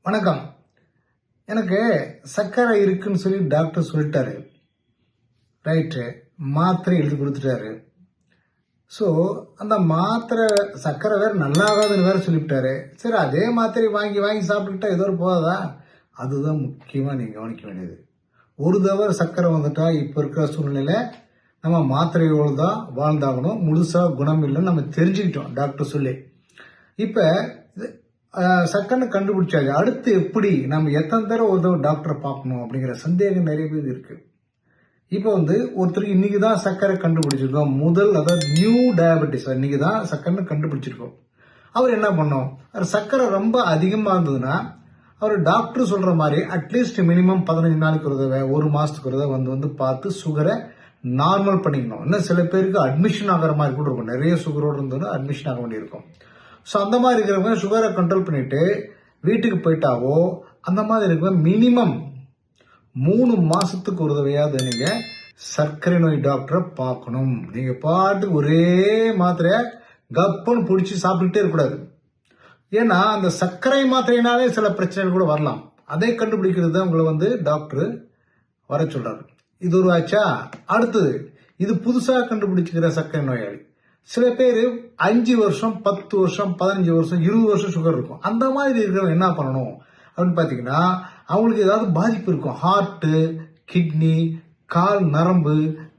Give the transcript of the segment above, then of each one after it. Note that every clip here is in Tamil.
வணக்கம். எனக்கு சர்க்கரை இருக்குன்னு சொல்லி டாக்டர் சொல்லிட்டாரு. ரைட்டு. மாத்திரை எழுதி கொடுத்துட்டாரு. ஸோ அந்த மாத்திரை சர்க்கரை வேற நல்லாகாதுன்னு வேற சொல்லிவிட்டாரு. சரி, அதே மாத்திரை வாங்கி வாங்கி சாப்பிட்டுக்கிட்டா ஏதோ போகாதா? அதுதான் முக்கியமாக நீங்கள் கவனிக்க வேண்டியது. ஒரு தடவை சர்க்கரை வந்துட்டா இப்போ இருக்கிற சூழ்நிலையில நம்ம மாத்திரையோடு தான் வாழ்ந்தாகணும். முழுசாக குணம் இல்லைன்னு நம்ம தெரிஞ்சுக்கிட்டோம் டாக்டர் சொல்லி. இப்போ சக்கன்னு கண்டுபிடிச்சாங்க. அடுத்து எப்படி நம்ம எத்தனை தடவை ஒரு டாக்டரை பார்க்கணும் அப்படிங்கிற சந்தேகம் நிறைய பேர் இருக்கு. இப்போ ஒருத்தருக்கு இன்னைக்கு தான் சர்க்கரை கண்டுபிடிச்சிருக்கோம். அதாவது நியூ டயபெட்டிஸ் இன்னைக்கு தான் சக்கரை கண்டுபிடிச்சிருக்கோம். அவர் என்ன பண்ணோம்? சர்க்கரை ரொம்ப அதிகமாக இருந்ததுன்னா அவர் டாக்டர் சொல்ற மாதிரி அட்லீஸ்ட் மினிமம் 15 நாளைக்கு ஒரு தடவை, ஒரு மாசத்துக்கு ஒரு தடவை வந்து பார்த்து சுகரை நார்மல் பண்ணிக்கணும். இன்னும் சில பேருக்கு அட்மிஷன் ஆகிற மாதிரி கூட இருக்கும். நிறைய சுகரோடு இருந்ததுன்னா அட்மிஷன் ஆக வேண்டியிருக்கும். ஸோ அந்த மாதிரி இருக்கிறவங்க சுகரை கண்ட்ரோல் பண்ணிட்டு வீட்டுக்கு போயிட்டாவோ அந்த மாதிரி இருக்கிறவங்க மினிமம் 3 மாசத்துக்கு ஒரு தடவையாவது நீங்க சர்க்கரை நோய் டாக்டரை பார்க்கணும். நீங்க பாட்டுக்கு ஒரே மாத்திரைய கப்புன்னு பிடிச்சி சாப்பிட்டுட்டே இருக்கக்கூடாது. ஏன்னா அந்த சர்க்கரை மாத்திரையினாலே சில பிரச்சனைகள் கூட வரலாம். அதை கண்டுபிடிக்கிறது உங்களை டாக்டர் வர சொல்றாரு. இது ஒரு ஆச்சா. அடுத்தது இது புதுசாக கண்டுபிடிச்சிக்கிற சர்க்கரை நோயாளி. சில பேர் 5 வருஷம் 10 வருஷம் 15 வருஷம் 20 வருஷம் சுகர் இருக்கும். அந்த மாதிரி இருக்கிறவங்க என்ன பண்ணணும் அப்படின்னு பாத்தீங்கன்னா, அவங்களுக்கு ஏதாவது பாதிப்பு இருக்கும். ஹார்ட், கிட்னி, கால் நரம்பு,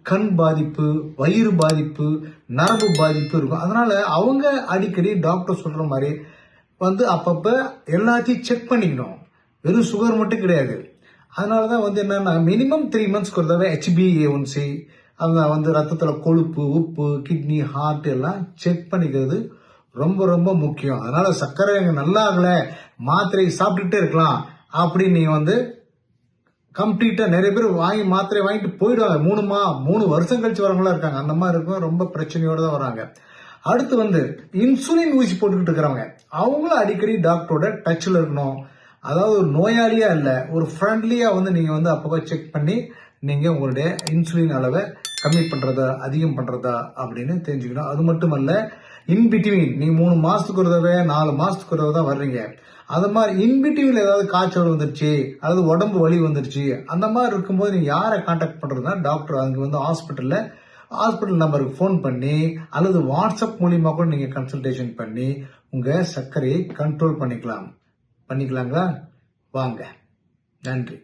கண் பாதிப்பு, வயிறு பாதிப்பு, நரம்பு பாதிப்பு இருக்கும். அதனால அவங்க அடிக்கடி டாக்டர் சொல்ற மாதிரி அப்பப்ப எல்லாத்தையும் செக் பண்ணிக்கணும். வெறும் சுகர் மட்டும் கிடையாது. அதனாலதான் என்னன்னா மினிமம் 3 மந்த்ஸ்க்கு ஒரு தடவை HbA1c, அந்த ரத்தத்துல கொழுப்பு, உப்பு, கிட்னி, ஹார்ட் எல்லாம் செக் பண்ணிக்கிறது ரொம்ப ரொம்ப முக்கியம். அதனால சர்க்கரை நல்லா ஆகல, மாத்திரை சாப்பிட்டுட்டே இருக்கலாம் அப்படின்னு நீங்க கம்ப்ளீட்டா நிறைய பேர் மாத்திரை வாங்கிட்டு போயிடுவாங்க. 3 வருஷம் கழிச்சு வரவங்களா இருக்காங்க. அந்த மாதிரி இருக்கும். ரொம்ப பிரச்சனையோட தான் வராங்க. அடுத்து இன்சுலின் ஊசி போட்டுக்கிட்டு இருக்கிறவங்க அவங்களும் அடிக்கடி டாக்டரோட டச்ல இருக்கணும். அதாவது ஒரு நோயாளியா இல்ல, ஒரு ஃப்ரெண்ட்லியா நீங்க அப்பப்போ செக் பண்ணி நீங்க உங்களுடைய இன்சுலின் அளவை கம்மி பண்றதா அதிகம் பண்றதா அப்படின்னு தெரிஞ்சுக்கணும். அது மட்டுமல்ல, இன்பிட்வீன் நீங்க 3 மாசத்துக்கு ஒரு தடவை 4 மாசத்துக்கு ஒரு தடவை தான் வர்றீங்க. அது மாதிரி இன்பிட்வீன்ல ஏதாவது காய்ச்சல் வந்துருச்சு, அதாவது உடம்பு வலி வந்துருச்சு, அந்த மாதிரி இருக்கும்போது நீங்க யாரை கான்டாக்ட் பண்றதுன்னா டாக்டர் அங்க ஹாஸ்பிட்டல் நம்பருக்கு ஃபோன் பண்ணி அல்லது வாட்ஸ்அப் மூலியமா கூட நீங்க கன்சல்டேஷன் பண்ணி உங்க சர்க்கரையை கண்ட்ரோல் பண்ணிக்கலாங்களா? வாங்க. நன்றி.